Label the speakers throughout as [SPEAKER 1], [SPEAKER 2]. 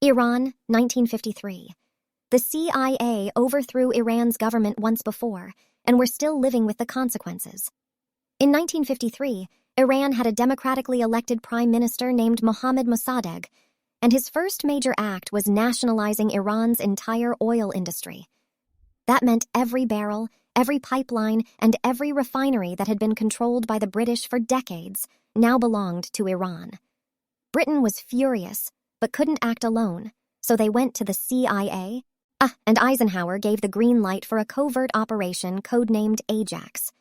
[SPEAKER 1] Iran, 1953. The CIA overthrew Iran's government once before, and we're still living with the consequences. In 1953, Iran had a democratically elected prime minister named Mohammad Mossadegh, and his first major act was nationalizing Iran's entire oil industry. That meant every barrel, every pipeline, and every refinery that had been controlled by the British for decades now belonged to Iran. Britain was furious, but couldn't act alone, so they went to the CIA, and Eisenhower gave the green light for a covert operation codenamed Ajax.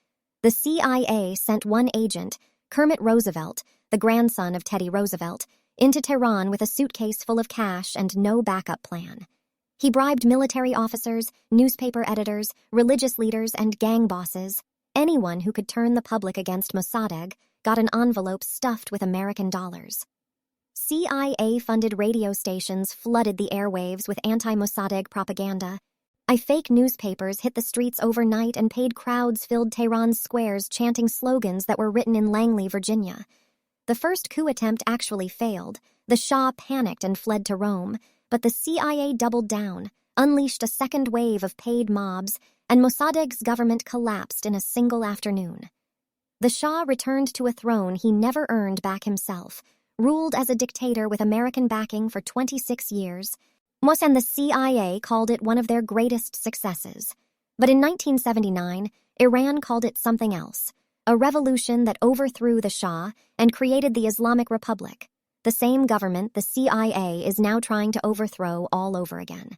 [SPEAKER 1] The CIA sent one agent, Kermit Roosevelt, the grandson of Teddy Roosevelt, into Tehran with a suitcase full of cash and no backup plan. He bribed military officers, newspaper editors, religious leaders, and gang bosses. Anyone who could turn the public against Mossadegh got an envelope stuffed with American dollars. CIA-funded radio stations flooded the airwaves with anti-Mossadegh propaganda. Fake newspapers hit the streets overnight and paid crowds filled Tehran's squares chanting slogans that were written in Langley, Virginia. The first coup attempt actually failed. The Shah panicked and fled to Rome, but the CIA doubled down, unleashed a second wave of paid mobs, and Mossadegh's government collapsed in a single afternoon. The Shah returned to a throne he never earned back himself, ruled as a dictator with American backing for 26 years. And the CIA called it one of their greatest successes. But in 1979, Iran called it something else, a revolution that overthrew the Shah and created the Islamic Republic, the same government the CIA is now trying to overthrow all over again.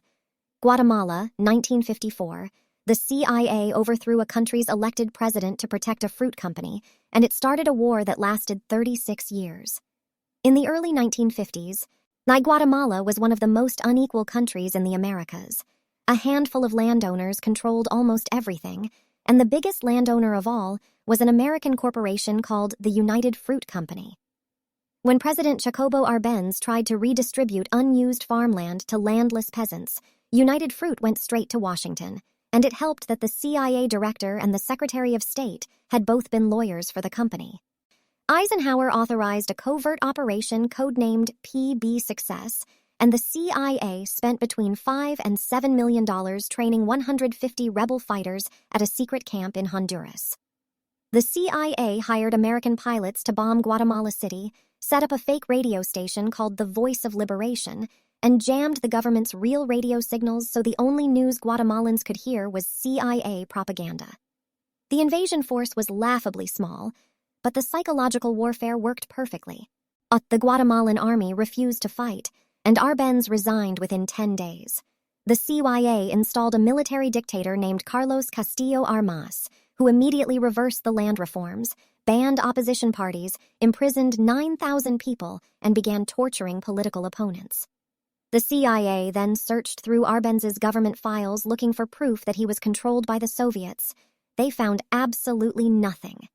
[SPEAKER 1] Guatemala, 1954. The CIA overthrew a country's elected president to protect a fruit company, and it started a war that lasted 36 years. In the early 1950s, Guatemala was one of the most unequal countries in the Americas. A handful of landowners controlled almost everything, and the biggest landowner of all was an American corporation called the United Fruit Company. When President Jacobo Arbenz tried to redistribute unused farmland to landless peasants, United Fruit went straight to Washington, and it helped that the CIA director and the Secretary of State had both been lawyers for the company. Eisenhower authorized a covert operation codenamed PBSuccess, and the CIA spent between $5 and $7 million training 150 rebel fighters at a secret camp in Honduras. The CIA hired American pilots to bomb Guatemala City, set up a fake radio station called the Voice of Liberation, and jammed the government's real radio signals so the only news Guatemalans could hear was CIA propaganda. The invasion force was laughably small, but the psychological warfare worked perfectly. The Guatemalan army refused to fight, and Arbenz resigned within 10 days. The CIA installed a military dictator named Carlos Castillo Armas, who immediately reversed the land reforms, banned opposition parties, imprisoned 9,000 people, and began torturing political opponents. The CIA then searched through Arbenz's government files looking for proof that he was controlled by the Soviets. They found absolutely nothing.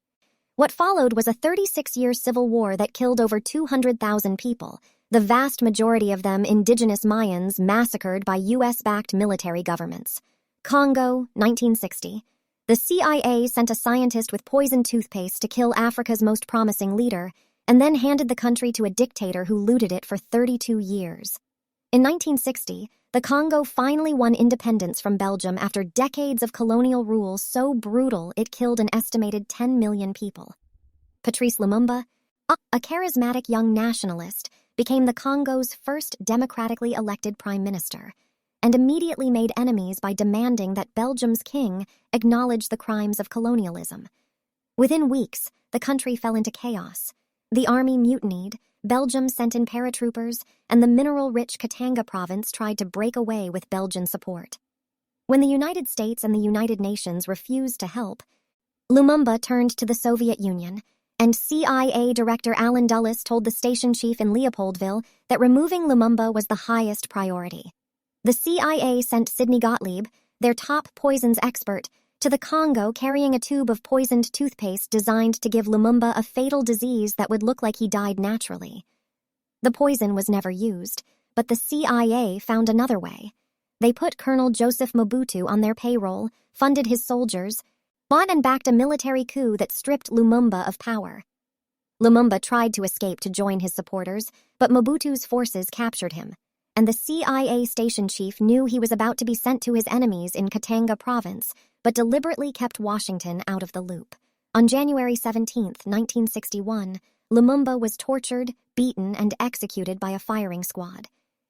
[SPEAKER 1] What followed was a 36-year civil war that killed over 200,000 people, the vast majority of them indigenous Mayans massacred by U.S.-backed military governments. Congo, 1960. The CIA sent a scientist with poisoned toothpaste to kill Africa's most promising leader, and then handed the country to a dictator who looted it for 32 years. In 1960, the Congo finally won independence from Belgium after decades of colonial rule so brutal it killed an estimated 10 million people. Patrice Lumumba, a charismatic young nationalist, became the Congo's first democratically elected prime minister, and immediately made enemies by demanding that Belgium's king acknowledge the crimes of colonialism. Within weeks, the country fell into chaos. The army mutinied, Belgium sent in paratroopers, and the mineral-rich Katanga province tried to break away with Belgian support. When the United States and the United Nations refused to help, Lumumba turned to the Soviet Union, and CIA Director Alan Dulles told the station chief in Leopoldville that removing Lumumba was the highest priority. The CIA sent Sidney Gottlieb, their top poisons expert, to the Congo carrying a tube of poisoned toothpaste designed to give Lumumba a fatal disease that would look like he died naturally. The poison was never used, but the CIA found another way. They put Colonel Joseph Mobutu on their payroll, funded his soldiers, bought and backed a military coup that stripped Lumumba of power. Lumumba tried to escape to join his supporters, but Mobutu's forces captured him. and the CIA station chief knew he was about to be sent to his enemies in Katanga province, but deliberately kept Washington out of the loop. On January 17, 1961, Lumumba was tortured, beaten, and executed by a firing squad.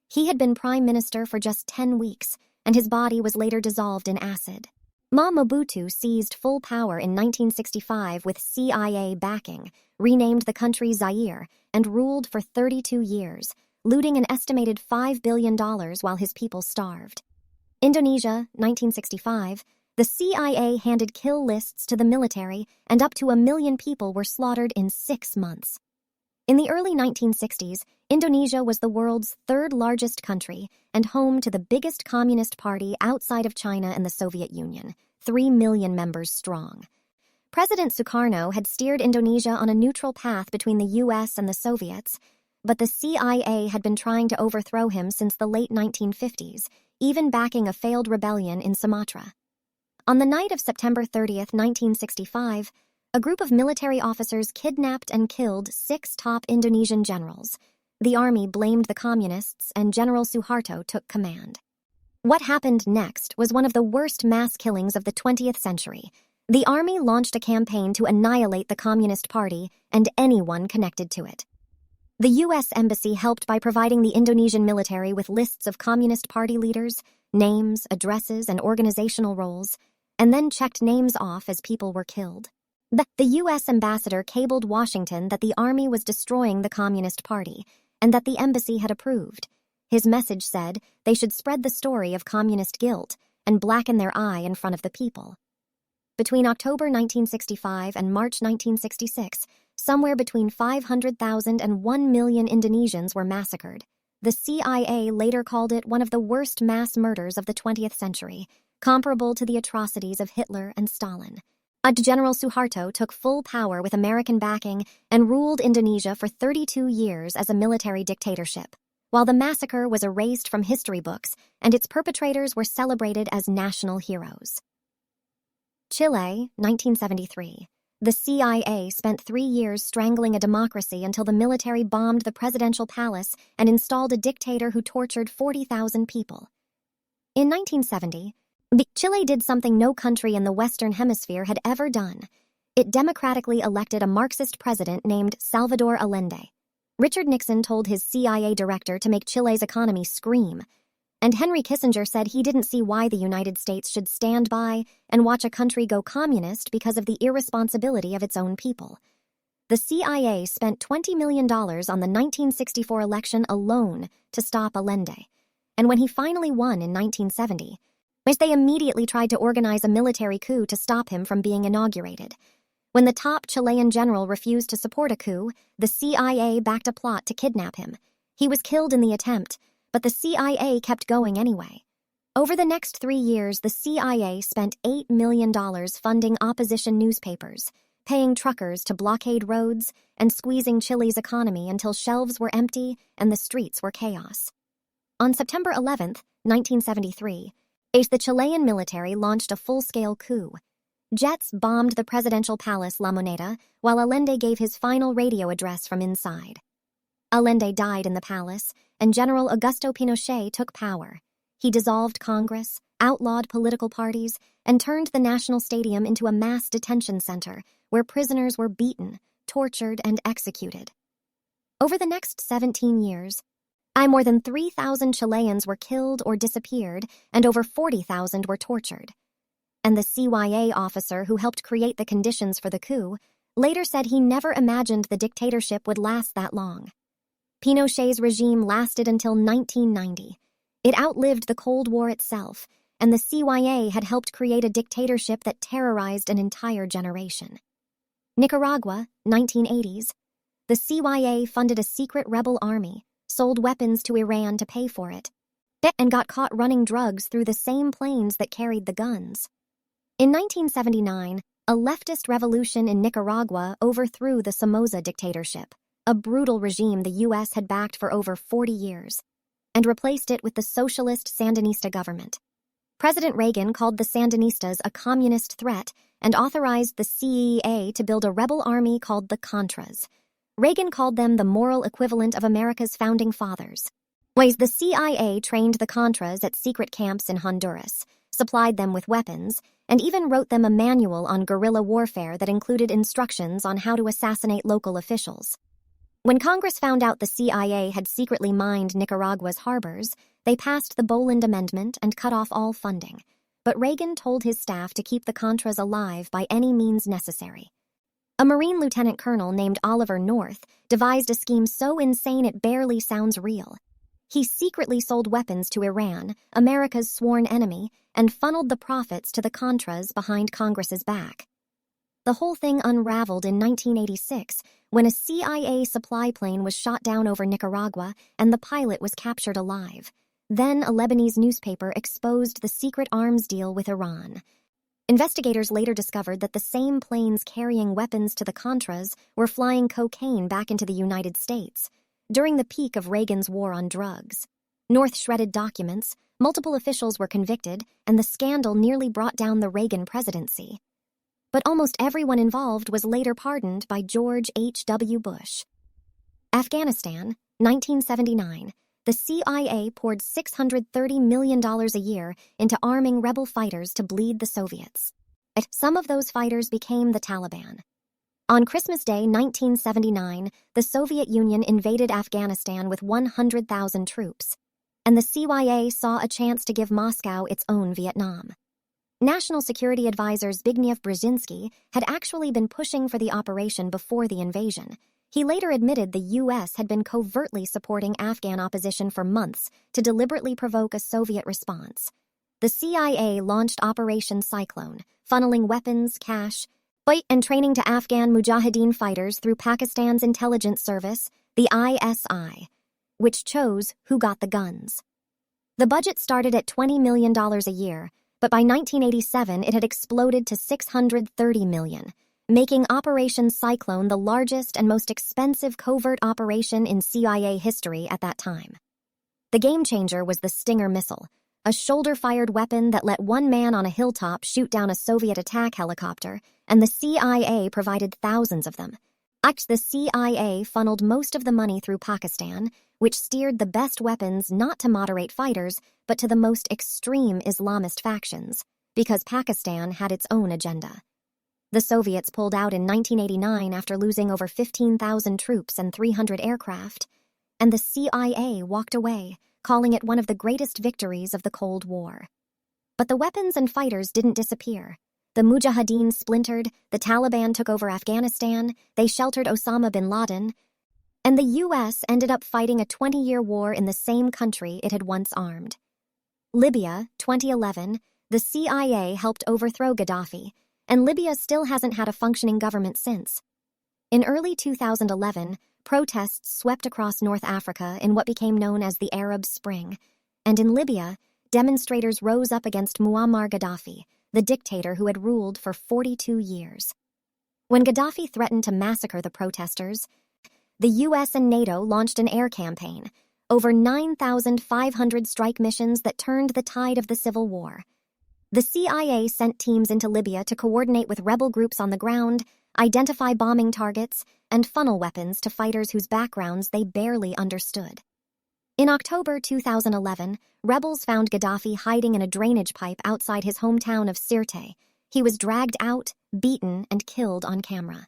[SPEAKER 1] He had been prime minister for just 10 weeks, and his body was later dissolved in acid. Mobutu seized full power in 1965 with CIA backing, renamed the country Zaire, and ruled for 32 years, looting an estimated $5 billion while his people starved. Indonesia, 1965, the CIA handed kill lists to the military, and up to 1 million people were slaughtered in 6 months. In the early 1960s, Indonesia was the world's third largest country and home to the biggest communist party outside of China and the Soviet Union, 3 million members strong. President Sukarno had steered Indonesia on a neutral path between the US and the Soviets, but the CIA had been trying to overthrow him since the late 1950s, even backing a failed rebellion in Sumatra. On the night of September 30, 1965, a group of military officers kidnapped and killed 6 top Indonesian generals. The army blamed the communists, and General Suharto took command. What happened next was one of the worst mass killings of the 20th century. The army launched a campaign to annihilate the Communist Party and anyone connected to it. The U.S. Embassy helped by providing the Indonesian military with lists of Communist Party leaders, names, addresses, and organizational roles, and then checked names off as people were killed. The U.S. ambassador cabled Washington that the army was destroying the Communist Party and that the embassy had approved. His message said they should spread the story of communist guilt and blacken their eye in front of the people. Between October 1965 and March 1966, somewhere between 500,000 and 1 million Indonesians were massacred. The CIA later called it one of the worst mass murders of the 20th century, comparable to the atrocities of Hitler and Stalin. General Suharto took full power with American backing and ruled Indonesia for 32 years as a military dictatorship, while the massacre was erased from history books and its perpetrators were celebrated as national heroes. Chile, 1973. The CIA spent 3 years strangling a democracy until the military bombed the presidential palace and installed a dictator who tortured 40,000 people. In 1970, Chile did something no country in the Western Hemisphere had ever done. It democratically elected a Marxist president named Salvador Allende. Richard Nixon told his CIA director to make Chile's economy scream, and Henry Kissinger said he didn't see why the United States should stand by and watch a country go communist because of the irresponsibility of its own people. The CIA spent $20 million on the 1964 election alone to stop Allende, and when he finally won in 1970, they immediately tried to organize a military coup to stop him from being inaugurated. When the top Chilean general refused to support a coup, the CIA backed a plot to kidnap him. He was killed in the attempt, but the CIA kept going anyway. Over the next 3 years, the CIA spent $8 million funding opposition newspapers, paying truckers to blockade roads, and squeezing Chile's economy until shelves were empty and the streets were chaos. On September 11, 1973, the Chilean military launched a full-scale coup. Jets bombed the presidential palace La Moneda while Allende gave his final radio address from inside. Allende died in the palace, and General Augusto Pinochet took power. He dissolved Congress, outlawed political parties, and turned the National Stadium into a mass detention center where prisoners were beaten, tortured, and executed. Over the next 17 years, more than 3,000 Chileans were killed or disappeared, and over 40,000 were tortured. And the CIA officer who helped create the conditions for the coup later said he never imagined the dictatorship would last that long. Pinochet's regime lasted until 1990. It outlived the Cold War itself, and the CIA had helped create a dictatorship that terrorized an entire generation. Nicaragua, 1980s. The CIA funded a secret rebel army, sold weapons to Iran to pay for it, and got caught running drugs through the same planes that carried the guns. In 1979, a leftist revolution in Nicaragua overthrew the Somoza dictatorship, a brutal regime the U.S. had backed for over 40 years, and replaced it with the socialist Sandinista government. President Reagan called the Sandinistas a communist threat and authorized the CIA to build a rebel army called the Contras. Reagan called them the moral equivalent of America's founding fathers. The CIA trained the Contras at secret camps in Honduras, supplied them with weapons, and even wrote them a manual on guerrilla warfare that included instructions on how to assassinate local officials. When Congress found out the CIA had secretly mined Nicaragua's harbors, they passed the Boland Amendment and cut off all funding. But Reagan told his staff to keep the Contras alive by any means necessary. A Marine lieutenant colonel named Oliver North devised a scheme so insane it barely sounds real. He secretly sold weapons to Iran, America's sworn enemy, and funneled the profits to the Contras behind Congress's back. The whole thing unraveled in 1986 when a CIA supply plane was shot down over Nicaragua and the pilot was captured alive. Then a Lebanese newspaper exposed the secret arms deal with Iran. Investigators later discovered that the same planes carrying weapons to the Contras were flying cocaine back into the United States during the peak of Reagan's war on drugs. North shredded documents, multiple officials were convicted, and the scandal nearly brought down the Reagan presidency. But almost everyone involved was later pardoned by George H.W. Bush. Afghanistan, 1979. The CIA poured $630 million a year into arming rebel fighters to bleed the Soviets. Some of those fighters became the Taliban. On Christmas Day 1979, the Soviet Union invaded Afghanistan with 100,000 troops, and the CIA saw a chance to give Moscow its own Vietnam. National Security Advisor Zbigniew Brzezinski had actually been pushing for the operation before the invasion. He later admitted the U.S. had been covertly supporting Afghan opposition for months to deliberately provoke a Soviet response. The CIA launched Operation Cyclone, funneling weapons, cash, and training to Afghan Mujahideen fighters through Pakistan's intelligence service, the ISI, which chose who got the guns. The budget started at $20 million a year, but by 1987 it had exploded to $630 million, making Operation Cyclone the largest and most expensive covert operation in CIA history at that time. The game-changer was the Stinger missile, a shoulder-fired weapon that let one man on a hilltop shoot down a Soviet attack helicopter, and the CIA provided thousands of them. The CIA funneled most of the money through Pakistan, which steered the best weapons not to moderate fighters, but to the most extreme Islamist factions, because Pakistan had its own agenda. The Soviets pulled out in 1989 after losing over 15,000 troops and 300 aircraft, and the CIA walked away, calling it one of the greatest victories of the Cold War. But the weapons and fighters didn't disappear. The Mujahideen splintered, the Taliban took over Afghanistan, they sheltered Osama bin Laden, and the U.S. ended up fighting a 20-year war in the same country it had once armed. Libya, 2011, the CIA helped overthrow Gaddafi, and Libya still hasn't had a functioning government since. In early 2011, protests swept across North Africa in what became known as the Arab Spring, and in Libya, demonstrators rose up against Muammar Gaddafi, the dictator who had ruled for 42 years. When Gaddafi threatened to massacre the protesters, the U.S. and NATO launched an air campaign, over 9,500 strike missions that turned the tide of the civil war. The CIA sent teams into Libya to coordinate with rebel groups on the ground, identify bombing targets, and funnel weapons to fighters whose backgrounds they barely understood. In October 2011, rebels found Gaddafi hiding in a drainage pipe outside his hometown of Sirte. He was dragged out, beaten, and killed on camera.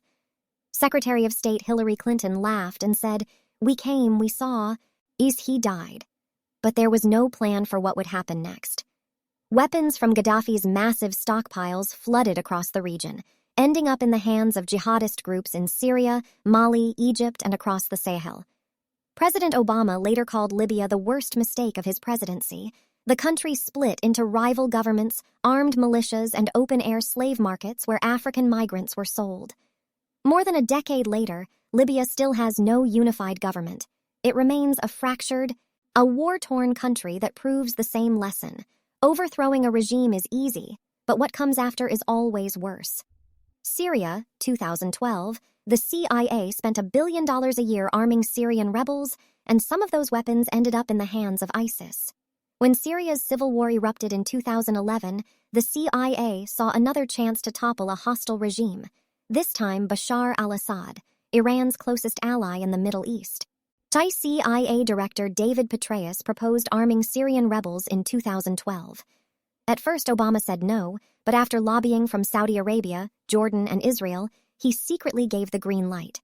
[SPEAKER 1] Secretary of State Hillary Clinton laughed and said, "We came, we saw, he died." But there was no plan for what would happen next. Weapons from Gaddafi's massive stockpiles flooded across the region, ending up in the hands of jihadist groups in Syria, Mali, Egypt, and across the Sahel. President Obama later called Libya the worst mistake of his presidency. The country split into rival governments, armed militias, and open-air slave markets where African migrants were sold. More than a decade later, Libya still has no unified government. It remains a fractured, a war-torn country that proves the same lesson. Overthrowing a regime is easy, but what comes after is always worse. Syria, 2012, the CIA spent $1 billion a year arming Syrian rebels, and some of those weapons ended up in the hands of ISIS. When Syria's civil war erupted in 2011, the CIA saw another chance to topple a hostile regime, this time Bashar al-Assad, Iran's closest ally in the Middle East. CIA Director David Petraeus proposed arming Syrian rebels in 2012. At first, Obama said no, but after lobbying from Saudi Arabia, Jordan, and Israel, he secretly gave the green light.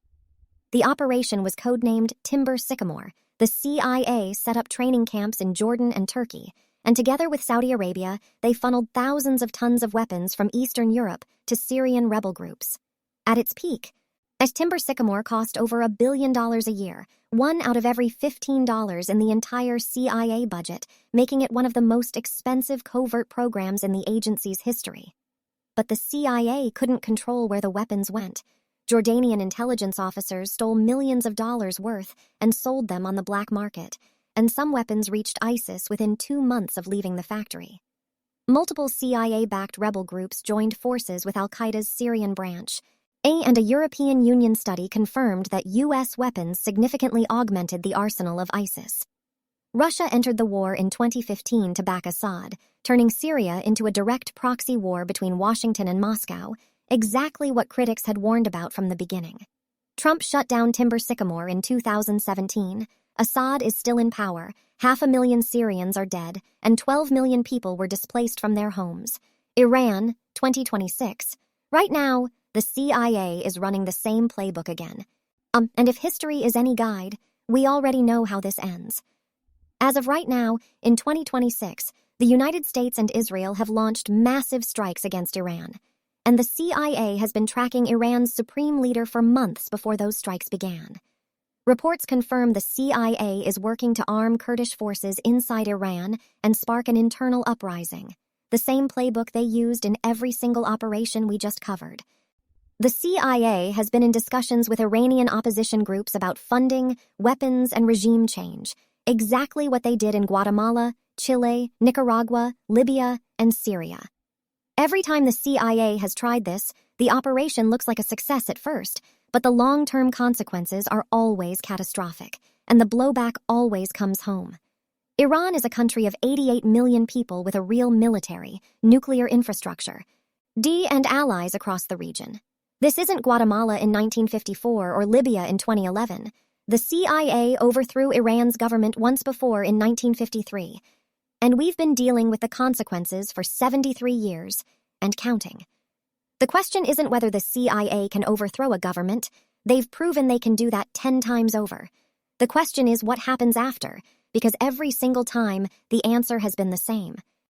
[SPEAKER 1] The operation was codenamed Timber Sycamore. The CIA set up training camps in Jordan and Turkey, and together with Saudi Arabia, they funneled thousands of tons of weapons from Eastern Europe to Syrian rebel groups. At its peak, as Timber Sycamore cost over $1 billion a year, one out of every $15 in the entire CIA budget, making it one of the most expensive covert programs in the agency's history. But the CIA couldn't control where the weapons went. Jordanian intelligence officers stole millions of dollars worth and sold them on the black market, and some weapons reached ISIS within 2 months of leaving the factory. Multiple CIA-backed rebel groups joined forces with al-Qaeda's Syrian branch, and a European Union study confirmed that U.S. weapons significantly augmented the arsenal of ISIS. Russia entered the war in 2015 to back Assad, turning Syria into a direct proxy war between Washington and Moscow, exactly what critics had warned about from the beginning. Trump shut down Timber Sycamore in 2017. Assad is still in power, 500,000 Syrians are dead, and 12 million people were displaced from their homes. Iran, 2026. Right now, the CIA is running the same playbook again. And if history is any guide, we already know how this ends. As of right now, in 2026, the United States and Israel have launched massive strikes against Iran, and the CIA has been tracking Iran's supreme leader for months before those strikes began. Reports confirm the CIA is working to arm Kurdish forces inside Iran and spark an internal uprising, the same playbook they used in every single operation we just covered. The CIA has been in discussions with Iranian opposition groups about funding, weapons, and regime change, exactly what they did in Guatemala, Chile, Nicaragua, Libya, and Syria. Every time the CIA has tried this, the operation looks like a success at first, but the long-term consequences are always catastrophic, and the blowback always comes home. Iran is a country of 88 million people with a real military, nuclear infrastructure, and allies across the region. This isn't Guatemala in 1954 or Libya in 2011. The CIA overthrew Iran's government once before in 1953, and we've been dealing with the consequences for 73 years and counting. The question isn't whether the CIA can overthrow a government. They've proven they can do that 10 times over. The question is what happens after, because every single time the answer has been the same.